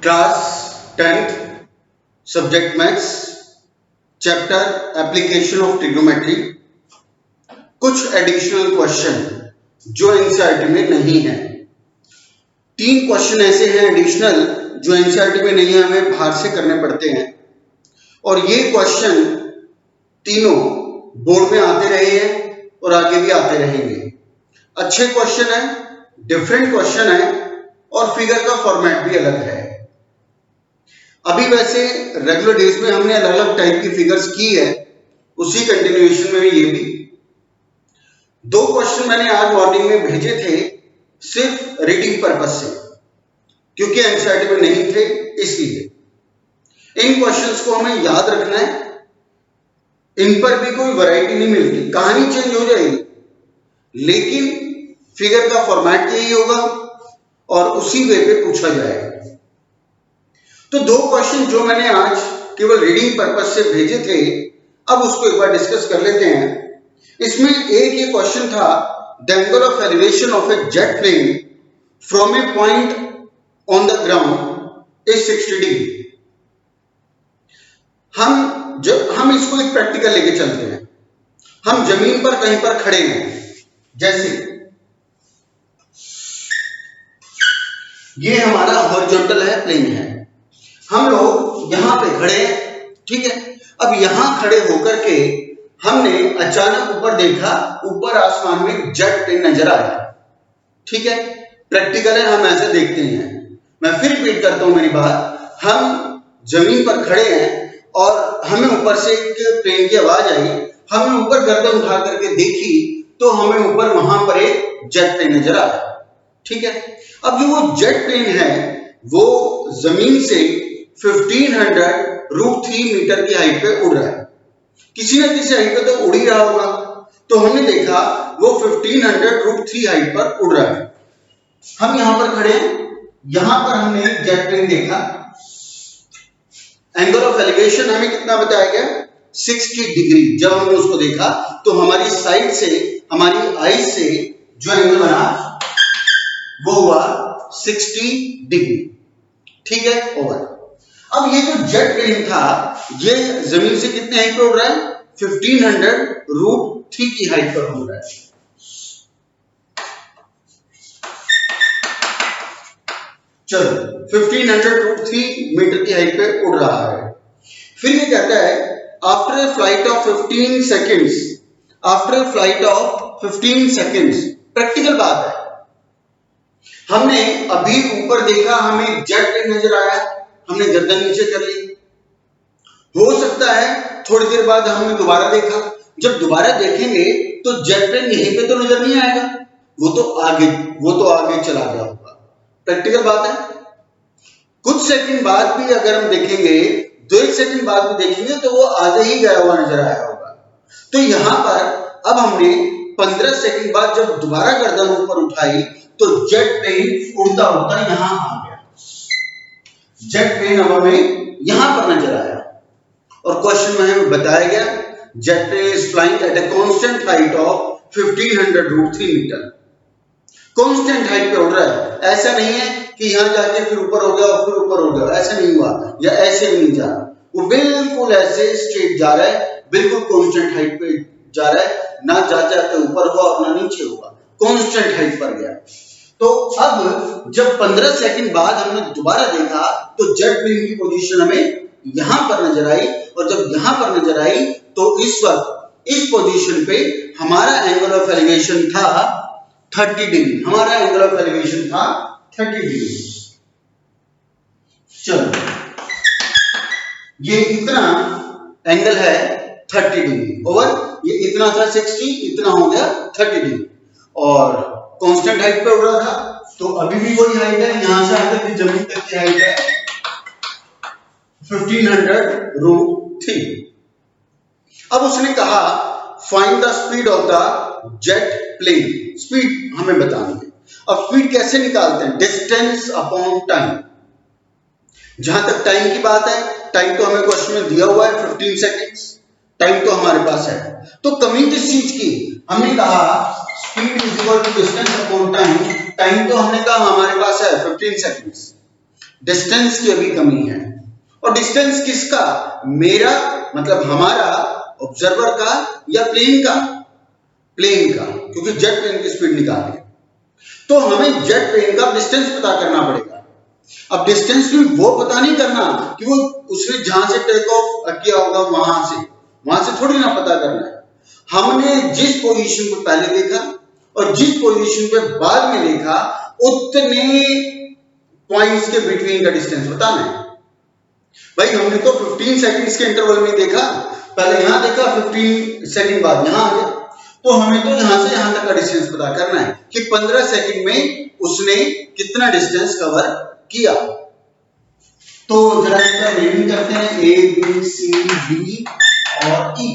Class 10th subject maths chapter application of trigonometry. कुछ additional question जो NCERT में नहीं है। 3 क्वेश्चन ऐसे हैं एडिशनल जो एनसीईआरटी में नहीं है, हमें बाहर से करने पड़ते हैं और ये क्वेश्चन तीनों बोर्ड में आते रहे हैं और आगे भी आते रहेंगे। अच्छे क्वेश्चन है, डिफरेंट क्वेश्चन है और फिगर का फॉर्मेट भी अलग है। अभी वैसे रेगुलर डेज में हमने अलग अलग टाइप की फिगर्स की है, उसी कंटिन्यूएशन में ये भी 2 क्वेश्चन मैंने आज मॉर्निंग में भेजे थे सिर्फ रीडिंग पर्पस से, क्योंकि एनसीईआरटी में नहीं थे इसलिए। इन क्वेश्चंस को हमें याद रखना है, इन पर भी कोई वैरायटी नहीं मिलती, कहानी चेंज हो जाएगी लेकिन फिगर का फॉर्मेट यही होगा और उसी वे पे पूछा जाएगा। तो 2 क्वेश्चन जो मैंने आज केवल रीडिंग पर्पस से भेजे थे, अब उसको एक बार डिस्कस कर लेते हैं। इसमें एक ये क्वेश्चन था, the angle of elevation of a jet plane from a point on the ground is 60 degree. हम इसको एक प्रैक्टिकल लेके चलते हैं। हम जमीन पर कहीं पर खड़े हैं, जैसे ये हमारा हॉरिजॉन्टल है, प्लेन है, हम लोग यहां पे खड़े हैं, ठीक है। अब यहां खड़े होकर के हमने अचानक ऊपर देखा, ऊपर आसमान में जेट प्लेन नजर आया, ठीक है। प्रैक्टिकल है, हम ऐसे देखते हैं। मैं फिर रिपीट करता हूं मेरी बात, हम जमीन पर खड़े हैं और हमें ऊपर से एक प्लेन की आवाज आई, हमने ऊपर गर्दन उठा करके देखी तो हमें ऊपर वहां पर एक जेट प्लेन नजर आया, ठीक है। अब जो वो जेट प्लेन है वो जमीन से 1500√3 मीटर की हाइट पे उड़ रहा है। किसी न किसी हाइट पे तो उड़ ही रहा होगा, तो हमने देखा वो 1500√3 हाइट पर उड़ रहा है। हम यहां पर खड़े हैं, यहां पर हमने जेट प्लेन देखा। एंगल ऑफ एलिवेशन हमें कितना बताया गया, 60 डिग्री। जब हमने उसको देखा तो हमारी साइड से, हमारी आईज से जो एंगल बना वो हुआ 60 डिग्री, ठीक है। ओवर। अब ये जो जेट प्लेन था ये जमीन से कितने हाइट पर उड़ रहा है, 1500√3 की हाइट पर उड़ रहा है। चलो 1500√3 मीटर की हाइट पे उड़ रहा है। फिर ये कहता है after a flight of 15 seconds, after a flight of 15 seconds, practical बात है। हमने अभी ऊपर देखा, हमें जेट प्लेन नजर आया, हमने गर्दन नीचे कर ली। हो सकता है थोड़ी देर बाद हमने दोबारा देखा, जब दोबारा देखेंगे तो जेट प्लेन यहीं पे तो नजर नहीं आएगा, वो तो आगे चला गया होगा। प्रैक्टिकल बात है। कुछ सेकंड बाद भी अगर हम देखेंगे, 2 सेकंड बाद भी देखेंगे तो वो आगे ही गया हुआ नजर आया होगा। तो यहां पर अब हमने 15 सेकंड बाद जब दोबारा गर्दन ऊपर उठाई तो जेट प्लेन उड़ता उड़ता यहां आ गया। जेट प्लेन अब हमें यहां पर नजर आया और क्वेश्चन में हमें बताया गया jet plane is flying at a constant height of 1500√3 metre. Constant height पे उड़ रहा है, ऐसा नहीं है कि यहां जाके फिर ऊपर हो गया और फिर ऊपर हो गया, ऐसा नहीं हुआ, या ऐसे भी नहीं जा रहा, वो बिल्कुल ऐसे स्ट्रेट जा रहा है, बिल्कुल कांस्टेंट हाइट पे जा रहा है, ना जाके ऊपर हुआ और ना नीचे हुआ, कांस्टेंट हाइट पर गया। तो अब जब 15 सेकंड बाद हमने दोबारा देखा तो जेट प्लेन की पोजीशन हमें यहां पर नजर आई, और जब यहां पर नजर आई तो इस वक्त इस पोजीशन पे हमारा एंगल ऑफ एलिवेशन था 30 डिग्री। हमारा एंगल ऑफ एलिवेशन था 30 डिग्री। चलो ये इतना एंगल है 30 डिग्री ओवर, ये इतना था 60, इतना हो गया 30 डिग्री और कांस्टेंट हाइट पे उड़ रहा था, तो अभी भी वही हाइट है, यहां से आकर के जमीन तक की हाइट है 1500√3। अब उसने कहा find the speed of the jet plane, speed हमें बतानी है। अब स्पीड कैसे निकालते हैं, डिस्टेंस अपॉन टाइम। जहां तक टाइम की बात है, टाइम तो हमें क्वेश्चन में दिया हुआ है 15 सेकेंड्स, टाइम तो हमारे पास है। तो कमी किस चीज की, हमने कहा speed is equal to distance upon time. Time तो हमने कहा हमारे पास है 15 सेकेंड्स, डिस्टेंस की अभी कमी है। और डिस्टेंस किसका? मेरा मतलब हमारा ऑब्जर्वर का या प्लेन का? प्लेन का, क्योंकि जेट प्लेन की स्पीड निकालनी है। तो हमें जेट प्लेन का डिस्टेंस पता करना पड़ेगा। अब डिस्टेंस भी वो पता नहीं करना कि वो उसने जहां से टेक ऑफ किया होगा वहां से थोड़ी ना पता करना है। हमने जिस पोजीशन को पहले देखा और जिस पोजीशन पे बाद में देखा, उतने पॉइंट्स के बिटवीन का डिस्टेंस बताना है। भाई हमने तो 15 सेकंड्स के इंटरवल में देखा, पहले यहां देखा, 15 सेकंड बाद यहां आ गया, तो हमें तो यहां से यहां तक का डिस्टेंस पता करना है कि 15 सेकंड में उसने कितना डिस्टेंस कवर किया। तो जरा इसका नेमिंग करते हैं, ए बी सी डी और ई।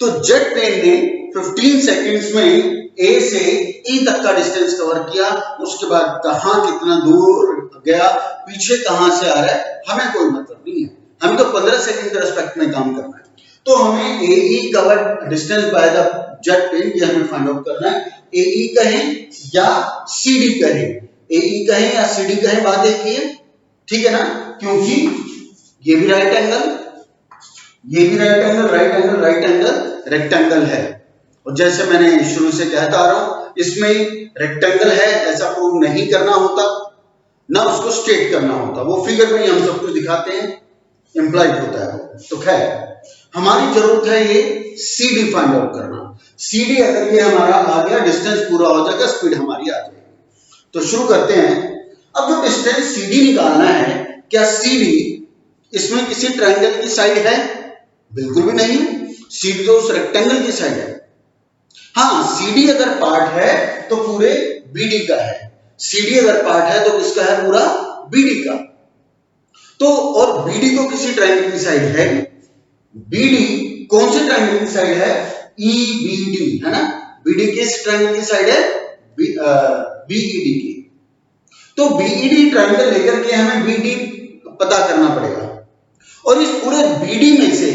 तो जेट प्लेन ने 15 सेकंड्स में ए से ई तक का डिस्टेंस कवर किया, उसके बाद कहां कितना दूर गया, पीछे कहां से आ रहा है, हमें कोई मतलब नहीं है, हमें तो 15 सेकंड के रेस्पेक्ट में काम करना है। तो हमें A E covered distance by the jet plane ये हमें फाइंड आउट करना है। ए ई कहें या सी डी कहें, ए ई कहें या सी डी कहें, बात एक ही है, ठीक है ना, क्योंकि ये भी राइट एंगल, ये भी right angle, right angle, right angle, rectangle है। और जैसे मैंने शुरू से कहता आ रहा हूं, इसमें रेक्टेंगल है ऐसा प्रूव नहीं करना होता, ना उसको स्टेट करना होता, वो फिगर में ही हम सब कुछ दिखाते हैं, इंप्लाइड होता है वो। तो खैर हमारी जरूरत है ये सी डी फाइंड आउट करना। सी डी अगर ये हमारा आ गया, डिस्टेंस पूरा हो जाएगा, स्पीड हमारी आ जाएगी। तो शुरू करते हैं। अब जो डिस्टेंस सी डी निकालना है, क्या सी डी इसमें किसी ट्रायंगल की साइड है? बिल्कुल भी नहीं है, सी डी तो उस रेक्टेंगल की साइड है। हाँ, सी डी अगर पार्ट है तो पूरे बी डी का है, सी डी अगर पार्ट है तो किसका है? पूरा बी डी का। तो और बी डी तो किसी ट्रायंगल की साइड है, बीडी कौन से ट्रायंगल की साइड है? ईबीडी, है ना, बीडी किस ट्रायंगल की साइड है? बीईडी की। तो बीईडी ट्रायंगल लेकर के हमें बीडी पता करना पड़ेगा, और इस पूरे बीडी में से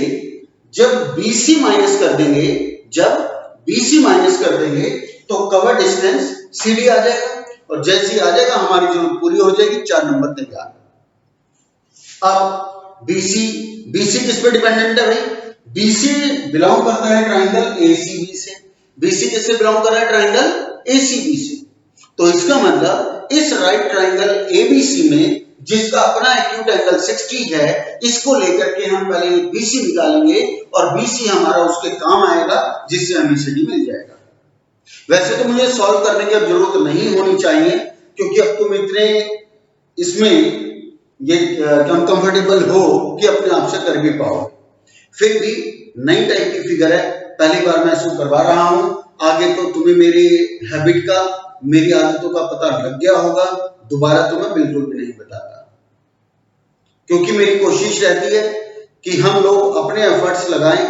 जब बीसी माइनस कर देंगे, जब बीसी माइनस कर देंगे तो कवर डिस्टेंस सीडी आ जाएगा, और जैसे ही आ जाएगा हमारी जरूरत पूरी हो जाएगी, 4 नंबर तैयार। अब बीसी, बीसी किस पे डिपेंडेंट है भाई? बीसी बिलोंग करता है ट्रायंगल एसीबी से। बीसी किससे बिलोंग कर रहा है? ट्रायंगल एसीबी से। तो इसका मतलब इस राइट ट्रायंगल एबीसी में जिसका अपना एक्यूट एंगल 60 है, इसको लेकर के हम पहले बीसी निकालेंगे, और बीसी हमारा उसके काम आएगा जिससे हमें सीडी मिल जाएगा। वैसे तो मुझे सॉल्व करने की अब जरूरत नहीं होनी चाहिए, क्योंकि अब तुम इतने इसमें ये कंफर्टेबल हो कि अपने आप से कर भी पाओ। फिर भी नई टाइप की फिगर है, पहली बार मैं इसको करवा रहा हूं, आगे तो तुम्हें मेरी हैबिट का, मेरी आदतों का पता लग गया होगा, दोबारा तो मैं बिल्कुल भी नहीं बताता, क्योंकि मेरी कोशिश रहती है कि हम लोग अपने एफर्ट्स लगाएं।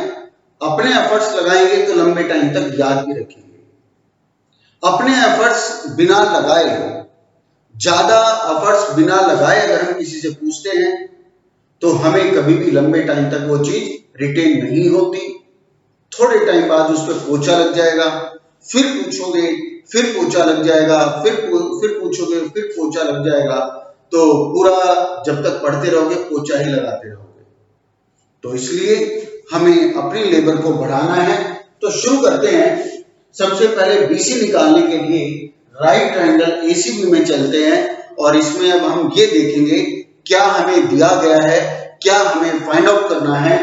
अपने एफर्ट्स लगाएंगे तो लंबे टाइम तक याद भी रखेंगे। अपने एफर्ट्स बिना लगाए, ज्यादा एफर्ट्स बिना लगाए अगर हम किसी से पूछते हैं तो हमें कभी भी लंबे टाइम तक वो चीज रिटेन नहीं होती। थोड़े टाइम बाद उस पर पोछा लग जाएगा, फिर पूछोगे, फिर पोछा लग जाएगा, फिर पूछोगे, फिर पोछा लग जाएगा, तो पूरा जब तक पढ़ते रहोगे पोछा ही लगाते रहोगे। तो इसलिए हमें अपनी लेबर को बढ़ाना है। तो शुरू करते हैं। सबसे पहले बीसी निकालने के लिए राइट ट्रायंगल एसीबी में चलते हैं, और इसमें अब हम ये देखेंगे क्या हमें दिया गया है, क्या हमें फाइंड आउट करना है।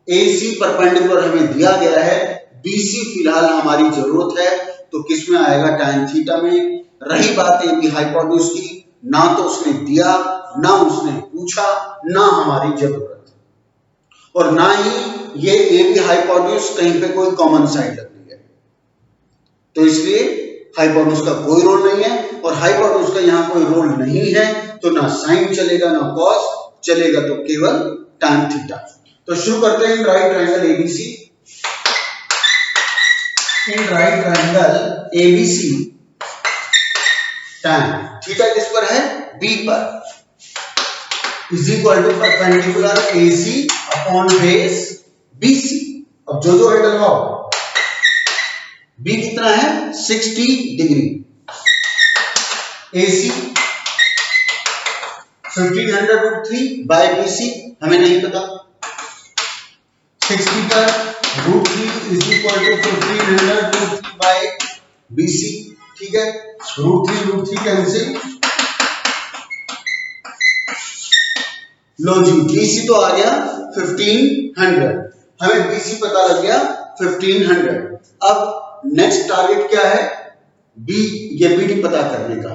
एसी परपेंडिकुलर हमें दिया गया है, बीसी फिलहाल हमारी जरूरत है, तो किस में आएगा? tan थीटा में। रही बात ए बी हाइपोटेन्यूज की, ना तो उसने दिया, ना उसने पूछा, ना हमारी जरूरत, और ना ही ये ए बी हाइपोटेन्यूज कहीं पे कोई कॉमन साइड लग रही है, तो इसलिए हाइपोटेन्यूज का कोई रोल नहीं है, और हाइपोटेन्यूज का यहाँ कोई रोल नहीं है, तो ना साइन चलेगा ना कॉस चलेगा, तो केवल tan थीटा। तो शुरू करते हैं। Right triangle ABC, in right triangle ABC tan theta किस पर है? बी पर, is equal to perpendicular AC upon base BC. अब जो है डलवाओ। बी कितना है? 60 डिग्री। एसी 1500√3 बाय BC हमें नहीं पता। 6 metre √3 is equal to 1500√3 by BC। ठीक है, √3 कैंसिल। लो जी, BC तो आ गया 1500, हमें BC पता लग गया 1500। अब नेक्स्ट टारगेट क्या है? ये BD पता करने का।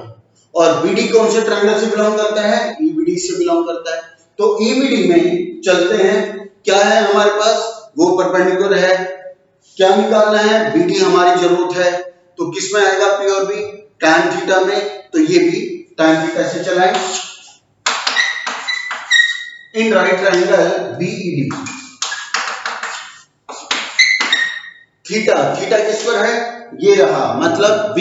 और BD कौन से ट्रायंगल से बिलोंग करता है? EBD से बिलोंग करता है। तो EBD में चलते हैं, क्या है हमारे पास? वो परपेंडिकुलर है। क्या निकालना है? BD हमारी जरूरत है, तो किस में आएगा? P और B tan थीटा में, तो ये भी tan थीटा से चलाएं। In right triangle BED theta किस पर है? ये रहा, मतलब B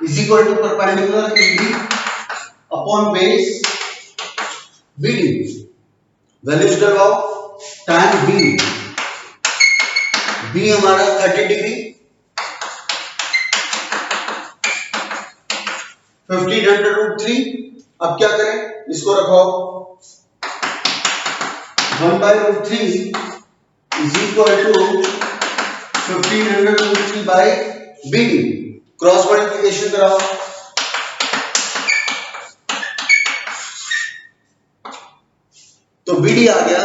is equal to perpendicular ED upon base BD। Values डलवाओ। tan B हमारा 30 डिग्री, 1500√3। अब क्या करें? इसको रखवाओ। 1/√3 is equal to 1500√3 by BD। Cross multiplication कराओ। तो BD आ गया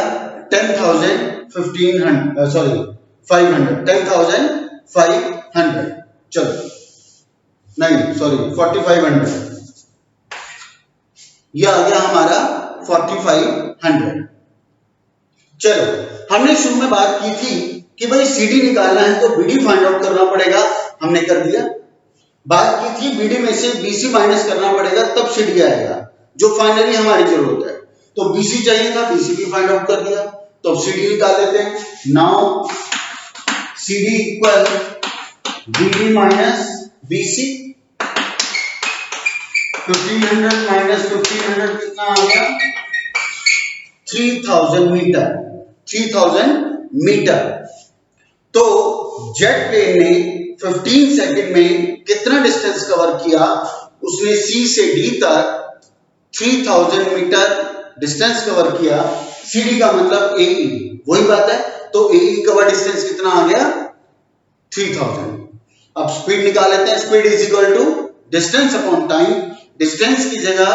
500। चलो, नहीं सॉरी 4500। ये आ गया हमारा 4500। चलो, हमने शुरू में बात की थी कि भाई CD निकालना है तो BD फाइंड आउट करना पड़ेगा, हमने कर दिया। बात की थी BD में से BC माइनस करना पड़ेगा, तब CD आएगा, जो फाइनली हमारी जरूरत है। तो BC चाहिए था, BC भी फाइंड आउट कर दिया, तो अब CD निकाल लेते हैं। Now CD equal BD minus BC। 1500 minus 1500 कितना आ गया? 3000 मीटर। 3000 मीटर। तो जेट प्लेन ने 15 सेकंड में कितना डिस्टेंस कवर किया? उसने C से D तक 3000 मीटर डिस्टेंस कवर किया। CD का मतलब AE, वही बात है। तो AE कवर डिस्टेंस कितना आ गया? 3000। अब स्पीड निकाल लेते हैं। Speed is equal to distance upon time. Distance की जगह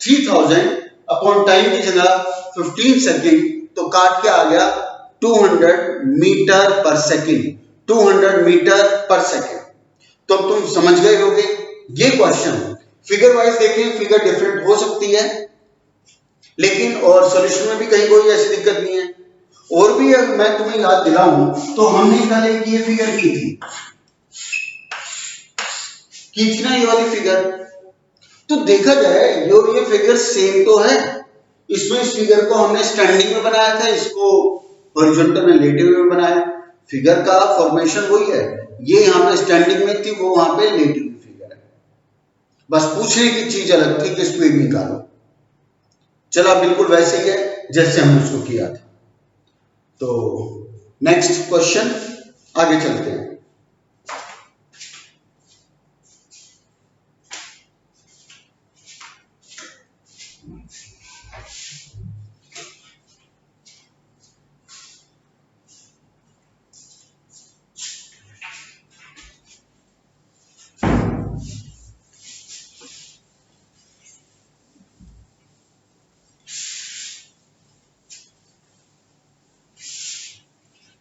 3000 अपॉन टाइम की जगह 15 सेकंड, तो काट के आ गया 200 मीटर पर सेकंड। 200 मीटर पर सेकंड। तो अब तुम समझ गए होगे ये क्वेश्चन। फिगर वाइज देखें, फिगर डिफरेंट हो सकती है, लेकिन और सॉल्यूशन में भी कहीं कोई ऐसी दिक्कत नहीं है। और भी मैं तुम्हें याद दिलाऊं तो हमने कल एक ये फिगर की थी ना, ये वाली फिगर। तो देखा जाए ये फिगर सेम तो है। इसमें इस फिगर को हमने स्टैंडिंग में बनाया था, इसको हॉरिजॉन्टल में लेटे हुए में बनाया। फिगर का फॉर्मेशन वही है। ये यहाँ पे स्टैंडिंग में थी, वो वहां पे लेटी हुई फिगर है। बस पूछने की चीज अलग थी कि स्पीड निकालो। चला बिल्कुल वैसे ही है जैसे हमने उसको किया था। तो नेक्स्ट क्वेश्चन, आगे चलते हैं।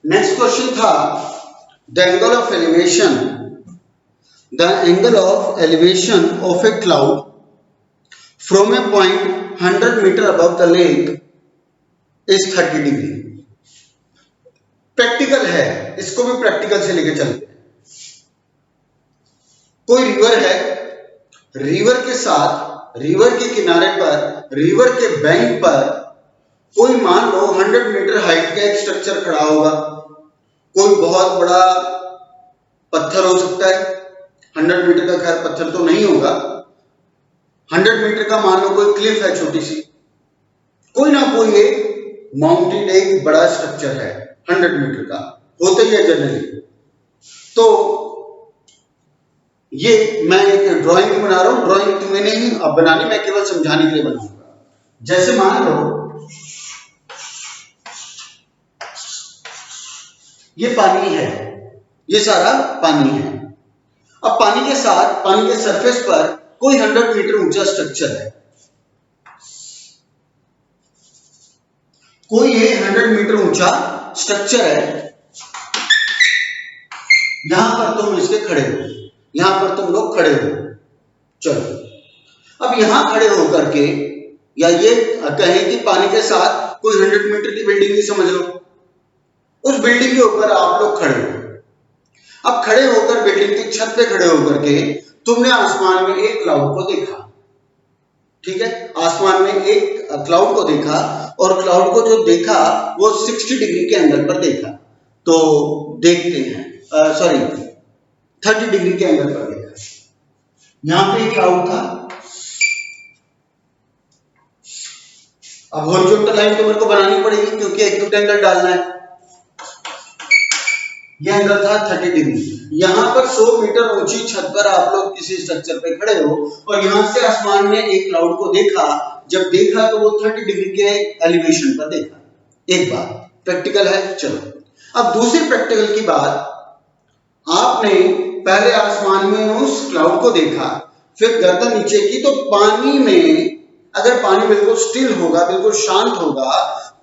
नेक्स्ट क्वेश्चन था the angle of elevation of a cloud from a point 100 metre above the lake is 30 degree. Practical है, इसको भी प्रैक्टिकल से लेके चलते हैं। कोई रिवर है, रिवर के साथ, रिवर के किनारे पर, रिवर के बैंक पर कोई मान लो 100 मीटर हाइट का एक स्ट्रक्चर खड़ा होगा। कोई बहुत बड़ा पत्थर हो सकता है। 100 मीटर का खैर पत्थर तो नहीं होगा। 100 मीटर का मान लो कोई क्लिफ है छोटी सी, कोई ना कोई एक माउंटेन, एक बड़ा स्ट्रक्चर है 100 मीटर का, होता ही है जनरली। तो ये मैं एक ड्राइंग बना रहा हूं, ड्राइंग तुम्हें नहीं अब बनानी, मैं केवल समझाने के लिए बनाऊंगा। जैसे मान लो ये पानी है, ये सारा पानी है। अब पानी के साथ पानी के सरफेस पर कोई 100 मीटर ऊंचा स्ट्रक्चर है, कोई ये 100 मीटर ऊंचा स्ट्रक्चर है। यहां पर तुम इसके खड़े हो, यहां पर तुम लोग खड़े हो। चलो अब यहां खड़े होकर के, या ये कहें कि पानी के साथ कोई 100 मीटर की बिल्डिंग ही समझ लो, उस बिल्डिंग के ऊपर आप लोग खड़े हो। अब खड़े होकर बिल्डिंग की छत पे खड़े होकर के तुमने आसमान में एक क्लाउड को देखा, ठीक है, आसमान में एक क्लाउड को देखा, और क्लाउड को जो देखा वो 60 डिग्री के एंगल पर देखा। तो देखते हैं, सॉरी 30 डिग्री के एंगल पर देखा। यहां पे क्लाउड था, अब हॉरिजॉन्टल लाइन तो मेरे को बनानी पड़ेगी क्योंकि एक्यूट एंगल डालना है। यह एंगल था 30 डिग्री। यहां पर 100 मीटर ऊंची छत पर आप लोग किसी स्ट्रक्चर पे खड़े हो और यहां से आसमान में एक क्लाउड को देखा। जब देखा तो वो 30 डिग्री के एलिवेशन पर देखा। एक बात प्रैक्टिकल है। चलो अब दूसरी प्रैक्टिकल की बात, आपने पहले आसमान में उस क्लाउड को देखा, फिर गर्दन नीचे की, तो पानी में अगर पानी बिल्कुल स्टिल होगा, बिल्कुल शांत होगा,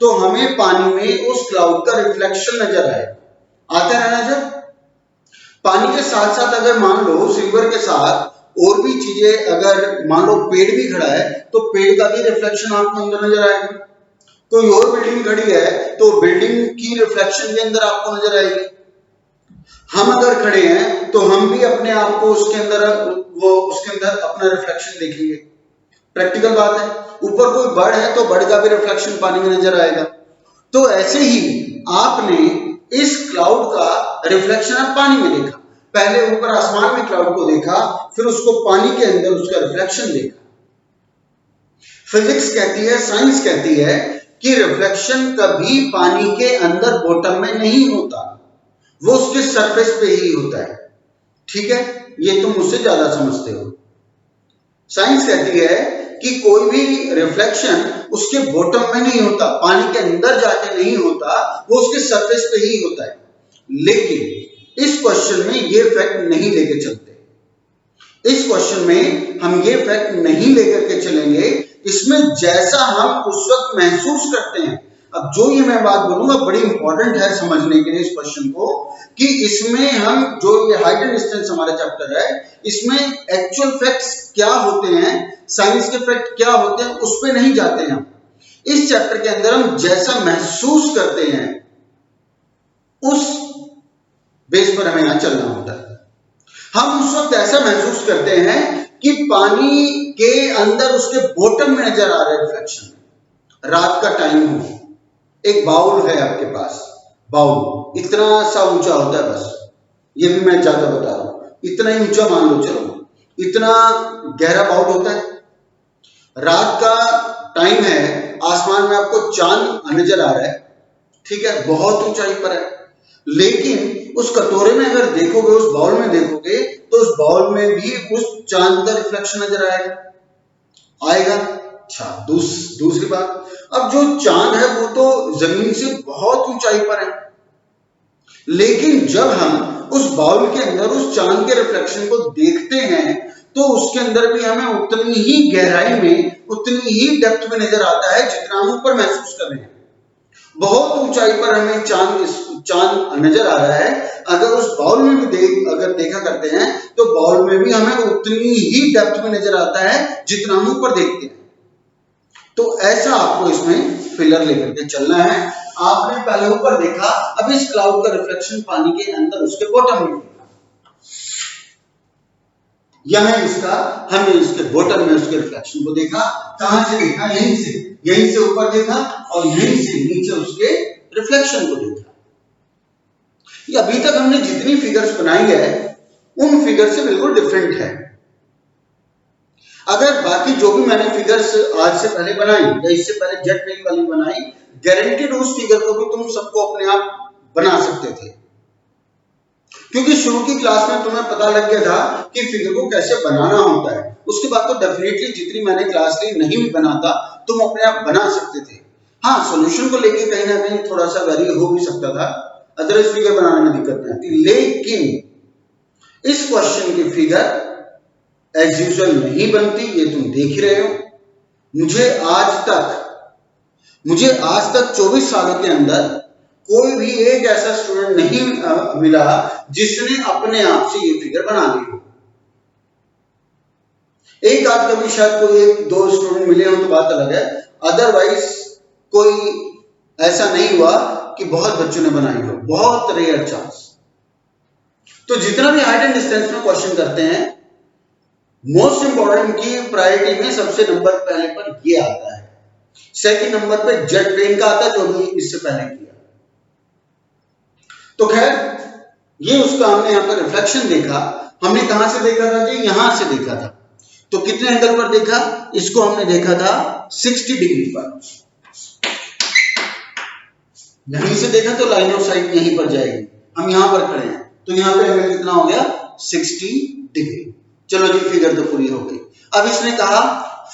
तो हमें पानी में उस क्लाउड का रिफ्लेक्शन नजर आएगा। आता है नजर? पानी के साथ साथ अगर मान लो सिल्वर के साथ और भी चीजें, अगर मान लो पेड़ भी खड़ा है तो पेड़ का भी रिफ्लेक्शन आपको अंदर नजर आएगा। कोई और बिल्डिंग खड़ी है तो बिल्डिंग की रिफ्लेक्शन भी अंदर आपको नजर आएगी। हम अगर खड़े हैं तो हम भी अपने आप को उसके अंदर अपना रिफ्लेक्शन देखेंगे। प्रैक्टिकल बात है। ऊपर कोई बर्ड है तो बर्ड का भी रिफ्लेक्शन पानी में नजर आएगा। तो ऐसे ही आपने इस क्लाउड का रिफ्लेक्शन आप पानी में देखा, पहले ऊपर आसमान में क्लाउड को देखा, फिर उसको पानी के अंदर उसका रिफ्लेक्शन देखा। फिजिक्स कहती है, साइंस कहती है कि रिफ्लेक्शन कभी पानी के अंदर बॉटम में नहीं होता, वो उसके सरफेस पे ही होता है। ठीक है, ये तुम मुझसे ज्यादा समझते हो। साइंस कहती है कि कोई भी रिफ्लेक्शन उसके बॉटम में नहीं होता, पानी के अंदर जाके नहीं होता, वो उसके सरफेस पे ही होता है। लेकिन इस क्वेश्चन में ये फैक्ट नहीं लेके चलते। इस क्वेश्चन में हम ये फैक्ट नहीं लेकर के चलेंगे। इसमें जैसा हम उस वक्त महसूस करते हैं, अब जो ये मैं बात बोलूंगा बड़ी इंपॉर्टेंट है समझने के लिए इस क्वेश्चन को, कि इसमें हम जो ये हाइट एंड डिस्टेंस हमारा चैप्टर है, इसमें एक्चुअल फैक्ट्स क्या होते हैं, साइंस के फैक्ट क्या होते हैं, उस पर नहीं जाते हैं। इस चैप्टर के अंदर हम जैसा महसूस करते हैं उस बेस पर हमें यहां चलना होता है। हम उस वक्त ऐसा महसूस करते हैं कि पानी के अंदर उसके बॉटम में नजर आ रहा है रिफ्लेक्शन। रात का टाइम हो, एक बाउल है आपके पास, बाउल इतना सा ऊंचा होता है, बस ये भी मैं ज्यादा बता रहा हूं, इतना ही ऊंचा मान लो, चलो इतना गहरा बाउल होता है। रात का टाइम है, आसमान में आपको चांद नजर आ रहा है, ठीक है, बहुत ऊंचाई पर है। लेकिन उस कटोरे में अगर देखोगे, उस बाउल में देखोगे, तो उस बाउल में भी उस चांद का रिफ्लेक्शन नजर आएगा। अच्छा, दूसरी बात, अब जो चांद है वो तो जमीन से बहुत ऊंचाई पर है, लेकिन जब हम उस बाउल के अंदर उस चांद के रिफ्लेक्शन को देखते हैं तो उसके अंदर भी हमें उतनी ही गहराई में, उतनी ही डेप्थ में नजर आता है जितना हम ऊपर महसूस कर रहे हैं। बहुत ऊंचाई पर हमें चांद नजर आ रहा है, अगर उस बाउल में भी अगर देखा करते हैं तो बाउल में भी हमें उतनी ही डेप्थ में नजर आता है जितना हम ऊपर देखते हैं। तो ऐसा आपको इसमें फिलर लेकर के चलना है। आपने पहले ऊपर देखा, अब इस क्लाउड का रिफ्लेक्शन पानी के अंदर उसके बॉटम में देखा। यहां इसका हमने इसके बॉटम में उसके रिफ्लेक्शन को देखा। कहां से देखा? यहीं से ऊपर देखा और यहीं से नीचे उसके रिफ्लेक्शन को देखा। ये अभी तक हमने जितनी फिगर्स बनाई है उन फिगर से बिल्कुल डिफरेंट है। अगर बाकी जो भी मैंने फिगर्स आज से पहले बनाई या इससे पहले जेट वेग वाली बनाई, गारंटीड उस फिगर को भी तुम सबको अपने आप बना सकते थे। क्योंकि शुरू की क्लास में तुम्हें पता लग गया था कि फिगर को कैसे बनाना होता है। उसके बाद तो डेफिनेटली जितनी मैंने क्लास ली नहीं भी बनाता तुम अपने आप बना सकते थे। हाँ, सॉल्यूशन को लेके कहीं ना कहीं थोड़ा सा वेरी हो भी सकता था, अदरवाइज फिगर बनाने में दिक्कत नहीं आती। लेकिन इस क्वेश्चन की फिगर एज यूजुअल नहीं बनती, ये तुम देख ही रहे हो। मुझे आज तक 24 सालों के अंदर कोई भी एक ऐसा स्टूडेंट नहीं मिला जिसने अपने आप से ये फिगर बना ली हो। एक आध कभी शायद कोई एक दो स्टूडेंट मिले हो तो बात अलग है, अदरवाइज कोई ऐसा नहीं हुआ कि बहुत बच्चों ने बनाई हो, बहुत रेयर चांस। तो जितना भी हाइट एंड डिस्टेंस में क्वेश्चन करते हैं, मोस्ट इंपॉर्टेंट की प्रायोरिटी में सबसे नंबर पहले पर ये आता है, सेकंड नंबर पे जेट प्लेन का आता है जो भी इससे पहले किया। तो खैर ये उसका हमने यहाँ पर रिफ्लेक्शन देखा। हमने कहां से देखा था जी? यहां से देखा था। तो कितने एंगल पर देखा? इसको हमने देखा था 60 डिग्री पर। यहीं से देखा तो लाइन ऑफ साइट यहीं पर जाएगी, हम यहां पर खड़े हैं तो यहां पे एंगल कितना हो गया? 60 डिग्री। चलो जी, फिगर तो पूरी हो गई। अब इसने कहा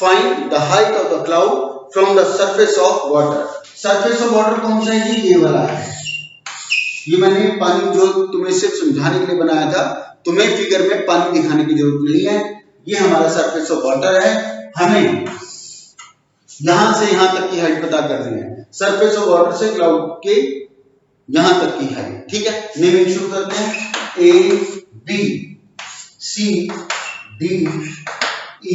find the height of the cloud from the surface of water. Surface of water कौन सा है जी? ये वाला है। ये मैंने पानी जो तुम्हें सिर्फ समझाने के लिए बनाया था, तुम्हें फिगर में पानी दिखाने की जरूरत नहीं है। ये हमारा सरफेस ऑफ वाटर है, हमें यहां से यहां तक की हाइट पता करनी है। सरफेस ऑफ वाटर से क्लाउड के यहां तक की हाइट। ठीक है, नेमिंग शुरू करते हैं। A B C D E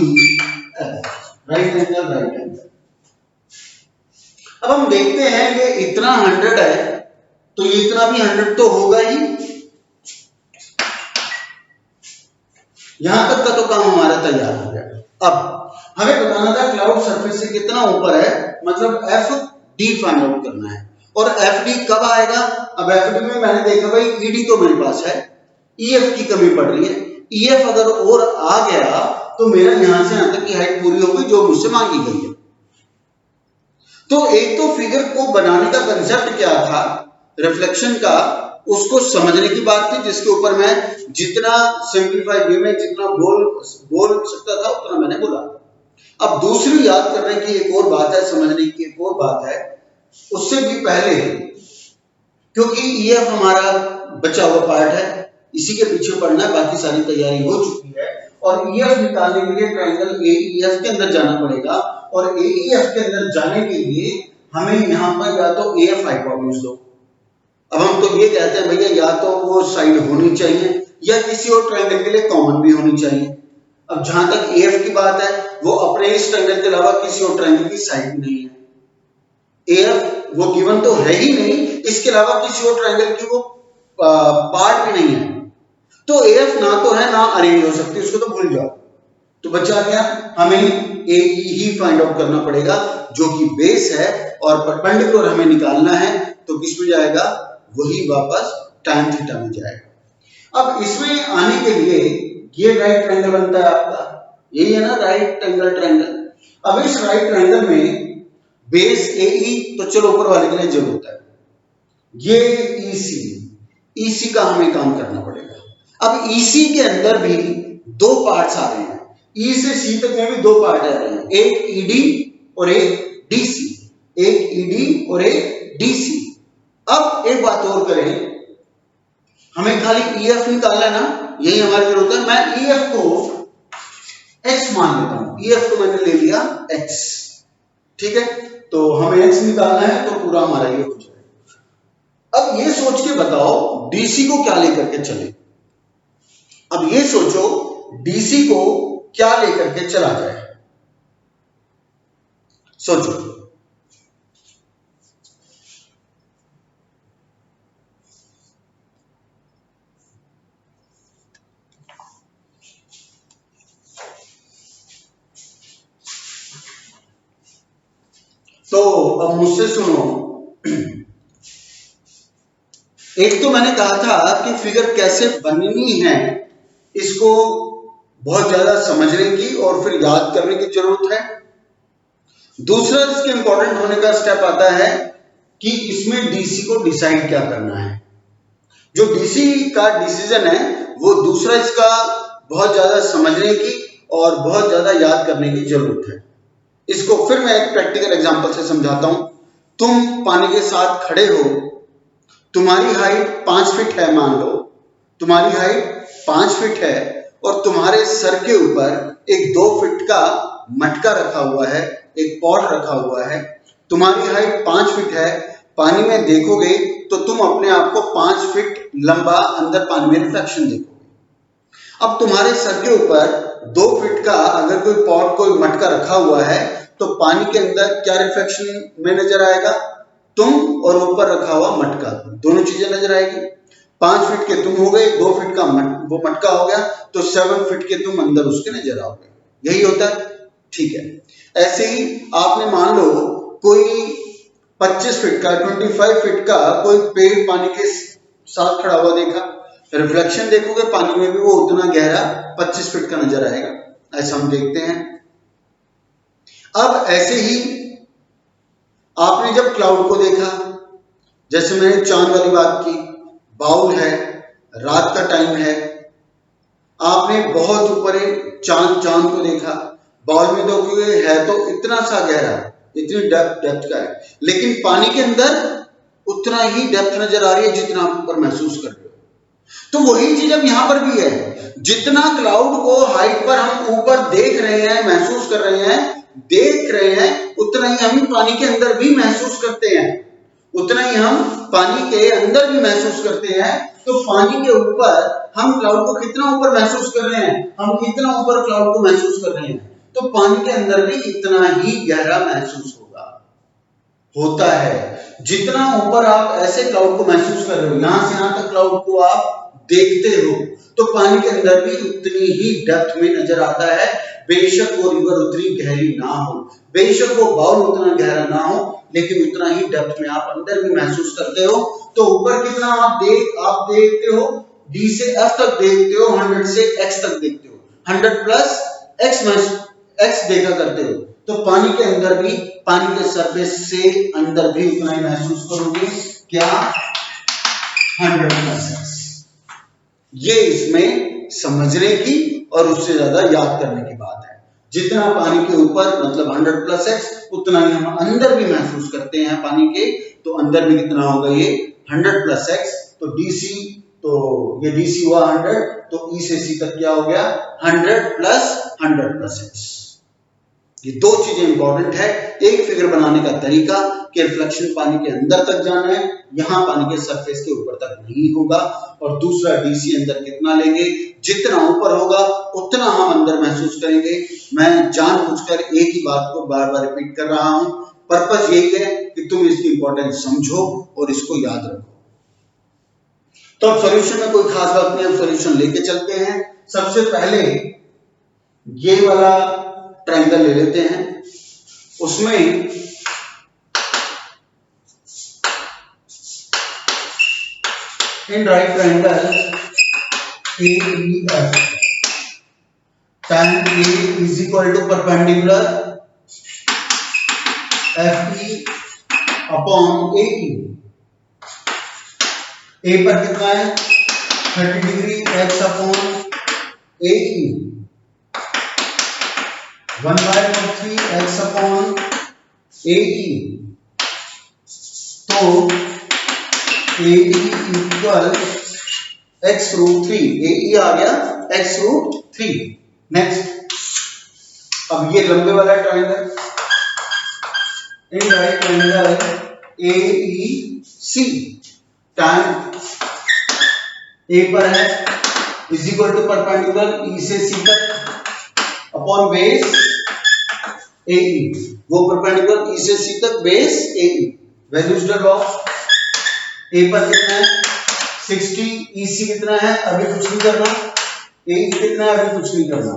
F, right angle right angle. अब हम देखते हैं ये इतना 100 है तो ये इतना भी 100 तो होगा ही। यहां तक का तो काम हमारा तैयार हो गया। अब हमें बताना था क्लाउड सरफेस से कितना ऊपर है, मतलब एफ डी फाइंड आउट करना है। और एफ डी कब आएगा? अब एफ डी में मैंने देखा भाई ईडी तो मेरे पास है, ईएफ की कमी पड़ रही है। ईएफ अगर और आ गया तो मेरा यहां से यहां तक की हाइट पूरी होगी जो मुझसे मांगी गई है। तो एक तो फिगर को बनाने का कंसेप्ट क्या था रिफ्लेक्शन का, उसको समझने की बात थी, जिसके ऊपर मैं जितना सिंपलीफाइड वे में जितना बोल सकता था उतना मैंने बोला। अब दूसरी याद करने की एक और बात है, समझने की एक और बात है, उससे भी पहले, क्योंकि ईएफ हमारा बचा हुआ पार्ट है, इसी के पीछे पड़ना है, बाकी सारी तैयारी हो चुकी है। और ईएफ निकालने के लिए ट्रायंगल एईएफ के अंदर जाना पड़ेगा, और एईएफ के अंदर जाने के लिए हमें यहां पर या तो एएफ हाइपोटेन्यूज दो। अब हम तो ये कहते हैं भैया या तो वो साइड होनी चाहिए या किसी और ट्रायंगल के लिए कॉमन भी होनी चाहिए। अब जहां तक एएफ की बात है, वो अपने इस ट्रायंगल के अलावा किसी और ट्रायंगल की साइड नहीं है। एएफ वो गिवन तो है ही नहीं, इसके अलावा किसी और ट्रायंगल की वो पार्ट भी नहीं है। तो एएफ ना तो है ना अरेंज हो सकती, उसको तो भूल जाओ। तो बचा क्या? हमें ए ही फाइंड आउट करना पड़ेगा जो कि बेस है, और परपेंडिकुलर हमें निकालना है। तो किस में जाएगा? वही वापस tan थीटा में जाएगा। अब इसमें आने के लिए ये राइट ट्रायंगल बनता है आपका, यही है ना राइट एंगल ट्रायंगल। अब इस राइट ट्रायंगल में बेस एई तो चलो ऊपर वाले के लिए जरूरत है, ये ईसी का हमें काम करना पड़ेगा। अब ईसी के अंदर भी दो पार्ट्स आ रहे हैं, ई से सी तक में भी दो पार्ट आ रहे हैं, एक ईडी और एक डीसी, एक ईडी और एक डीसी। अब एक बात और करें, हमें खाली ईएफ निकालना है ना, यही हमारी जरूरत है। मैं ईएफ को एक्स मान लेता हूं, ईएफ को मैंने ले लिया एक्स, ठीक है। तो हमें एक्स निकालना है तो पूरा हमारा ये हो जाएगा। अब ये सोच के बताओ डीसी को क्या लेकर के चले। अब ये सोचो डीसी को क्या लेकर के चला जाए, सोचो। तो अब मुझसे सुनो, एक तो मैंने कहा था कि फिगर कैसे बननी है, इसको बहुत ज्यादा समझने की और फिर याद करने की जरूरत है। दूसरा इसके इंपॉर्टेंट होने का स्टेप आता है कि इसमें डीसी को डिसाइड क्या करना है। जो डीसी का डिसीजन है वो दूसरा इसका बहुत ज्यादा समझने की और बहुत ज्यादा याद करने की जरूरत है। इसको फिर मैं एक प्रैक्टिकल एग्जांपल से समझाता हूं। तुम पानी के साथ खड़े हो, तुम्हारी हाइट 5 फीट है, मान लो तुम्हारी हाइट 5 फीट है और तुम्हारे सर के ऊपर एक 2 फीट का मटका रखा हुआ है, एक पॉट रखा हुआ है। तुम्हारी हाइट 5 फीट है, पानी में देखोगे तो तुम अपने आप को 5 फीट लंबा अंदर पानी में रिफ्लेक्शन देखोगे। अब तुम्हारे सर के ऊपर 2 फीट का अगर कोई पॉट, कोई मटका रखा हुआ है तो पानी के अंदर क्या रिफ्लेक्शन में नजर आएगा? तुम और ऊपर रखा हुआ मटका, दोनों चीजें नजर आएगी। 5 फीट के तुम हो गए, 2 फीट का वो मटका हो गया, तो 7 फीट के तुम अंदर उसके नजर आओगे। यही होता है, ठीक है। ऐसे ही आपने मान लो कोई 25 फीट का, 25 फीट का कोई पेड़ पानी के साथ खड़ा हुआ देखा, रिफ्लेक्शन देखोगे पानी में भी वो उतना गहरा 25 फीट का नजर आएगा। ऐसा हम देखते हैं। अब ऐसे ही आपने जब क्लाउड को देखा, जैसे मैंने चांद वाली बात की, बाउल है, रात का टाइम है, आपने बहुत ऊपर चांद को देखा, बाउल में तो क्योंकि है तो इतना सा गहरा, इतनी डेप्थ का है, लेकिन पानी के अंदर उतना ही डेप्थ नजर आ रही है जितना आप ऊपर महसूस कर रहे हो। तो वही चीज अब यहां पर भी है, जितना क्लाउड को हाइट पर हम ऊपर देख रहे हैं, महसूस कर रहे हैं, देख रहे हैं, उतना ही हम पानी के अंदर भी महसूस करते हैं, उतना ही हम पानी के अंदर भी महसूस करते हैं। तो पानी के ऊपर हम क्लाउड को कितना ऊपर महसूस कर रहे हैं, हम कितना ऊपर क्लाउड को महसूस कर रहे हैं, तो पानी के अंदर भी इतना ही गहरा महसूस होता है। जितना ऊपर आप ऐसे क्लाउड को महसूस कर रहे हो, यहां से यहां तक क्लाउड को आप देखते हो, तो पानी के अंदर भी उतनी ही डेप्थ में नजर आता है। बेशक वो रिवर उतनी गहरी ना हो, बेशक वो बाउल उतना गहरा ना हो, लेकिन उतना ही डेप्थ में आप अंदर भी महसूस करते हो। तो ऊपर कितना आप देखते हो, डी से एफ तक देखते हो, 100 से एक्स तक देखते हो, 100 प्लस एक्स देखा करते हो। तो पानी के अंदर भी, पानी के सरफेस से अंदर भी उतना ही महसूस करोगे, क्या? 100 प्लस एक्स। ये इसमें समझने की और उससे ज्यादा याद करने की बात है। जितना पानी के ऊपर मतलब 100 प्लस एक्स, उतना ही हम अंदर भी महसूस करते हैं पानी के। तो अंदर भी कितना होगा ये 100 प्लस एक्स। तो डीसी, तो ये डीसी हुआ 100, तो ई से सी तक क्या हो गया 100 प्लस एक्स। ये दो चीजें इंपॉर्टेंट है, एक फिगर बनाने का तरीका कि रिफ्लेक्शन पानी के अंदर तक जाना है, यहां पानी के सरफेस के ऊपर तक नहीं होगा, और दूसरा डीसी अंदर कितना लेंगे, जितना ऊपर होगा उतना हम अंदर महसूस करेंगे। मैं जानबूझकर एक ही बात को बार बार रिपीट कर रहा हूं, पर्पस यही है कि तुम इसकी इंपॉर्टेंस समझो और इसको याद रखो। तो अब सॉल्यूशन में कोई खास बात नहीं, हम सॉल्यूशन लेके चलते हैं। सबसे पहले ये वाला ट्रायंगल ले लेते हैं, उसमें इन right triangle AEF tan A is equal to perpendicular FE upon AE। A पर कितना है 30 degree, x upon AE 1/3 x upon AE। तो AE equal x root 3, AE आ गया x रूट 3। नेक्स्ट, अब ये लंबे वाला triangle, in right triangle AEC tan A पर है is equal to perpendicular E से C तक अपॉन बेस AE, वो परपेंडिकुलर E से C तक बेस AE। वैल्यूज डलवाओ, A पर कितना है 60, EC कितना है अभी कुछ नहीं करना, AE कितना है अभी कुछ नहीं करना,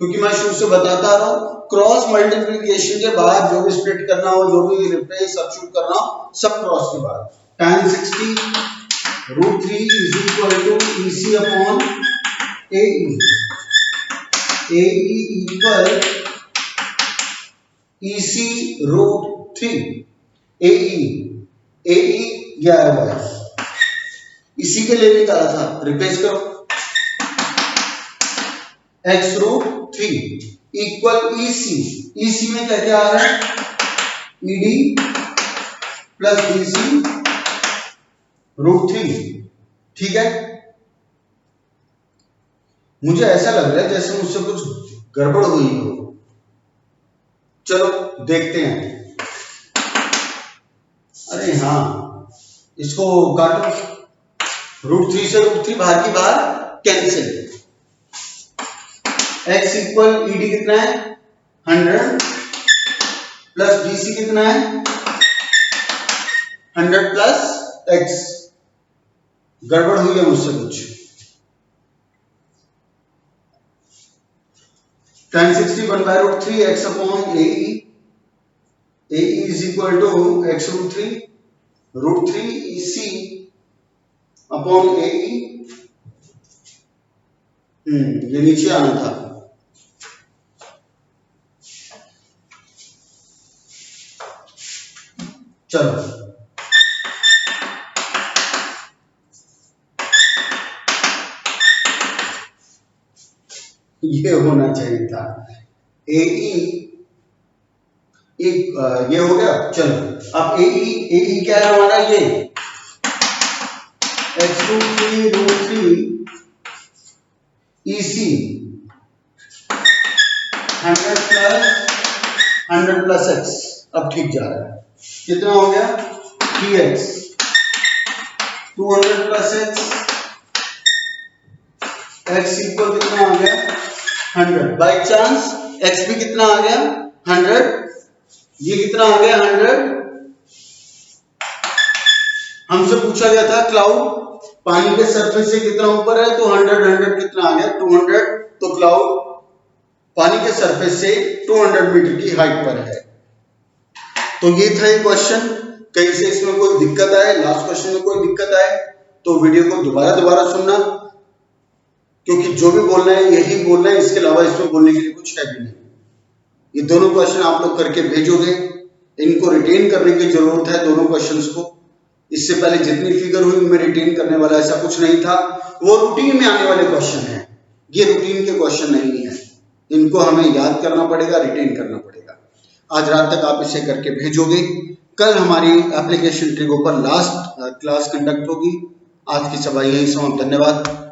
क्योंकि मैं शुरू से बताता रहा हूं क्रॉस मल्टीप्लिकेशन के बाद जो भी स्प्लिट करना हो, जो भी रिप्लेस सब्स्टिट्यूट करना हो, सब क्रॉस के बाद। tan 60 root 3 is equal to EC upon AE। AE equal EC root 3। AE यह है, इसी के लिए निकाला था, रिप्लेस करो, x√3 इक्वल EC, EC में क्या क्या आ रहा है, ED प्लस BC√3, ठीक है। मुझे ऐसा लग रहा है जैसे मुझसे कुछ गड़बड़ हुई हो, चलो देखते हैं। अरे हाँ, इसको काटो, √3 से √3 बाहर की बाहर कैंसिल, x इक्वल ED कितना है 100 प्लस BC कितना है 100 प्लस x, गड़बड़ हुई है मुझसे कुछ। tan 60 1/√3 x upon AE, AE is equal to x√3 √3 EC upon AE, ये नीचे आना था, चलो ये होना चाहिए था, AE ये हो गया। चलो अब AE क्या है हमारा, ये x√3 √3 EC 100 प्लस x, अब ठीक जा रहा है, कितना हो गया 3x 200 प्लस x इक्वल कितना आ गया 100, बाई चांस x भी कितना आ गया 100, ये कितना आ गया 100। हमसे पूछा गया था क्लाउड पानी के सरफेस से कितना ऊपर है, तो 100 कितना आ गया 200, तो क्लाउड पानी के सरफेस से 200 मीटर की हाइट पर है। तो ये था ये क्वेश्चन, कहीं से इसमें कोई दिक्कत आए, लास्ट क्वेश्चन में कोई दिक्कत आए तो वीडियो को दोबारा सुनना, क्योंकि जो भी बोलना है यही बोलना है, इसके अलावा इसमें बोलने के लिए कुछ है भी नहीं। ये दोनों क्वेश्चन आप लोग करके भेजोगे, इनको रिटेन करने की जरूरत है दोनों क्वेश्चंस को। इससे पहले जितनी फिगर हुई उनमें रिटेन करने वाला ऐसा कुछ नहीं था, वो रूटीन में आने वाले क्वेश्चन हैं, ये रूटीन के क्वेश्चन नहीं है, इनको हमें याद करना पड़ेगा, रिटेन करना पड़ेगा। आज रात तक आप इसे करके भेजोगे, कल हमारी एप्लीकेशन ट्रिगो पर लास्ट क्लास कंडक्ट होगी। आज की सभा यही समाप्त, धन्यवाद।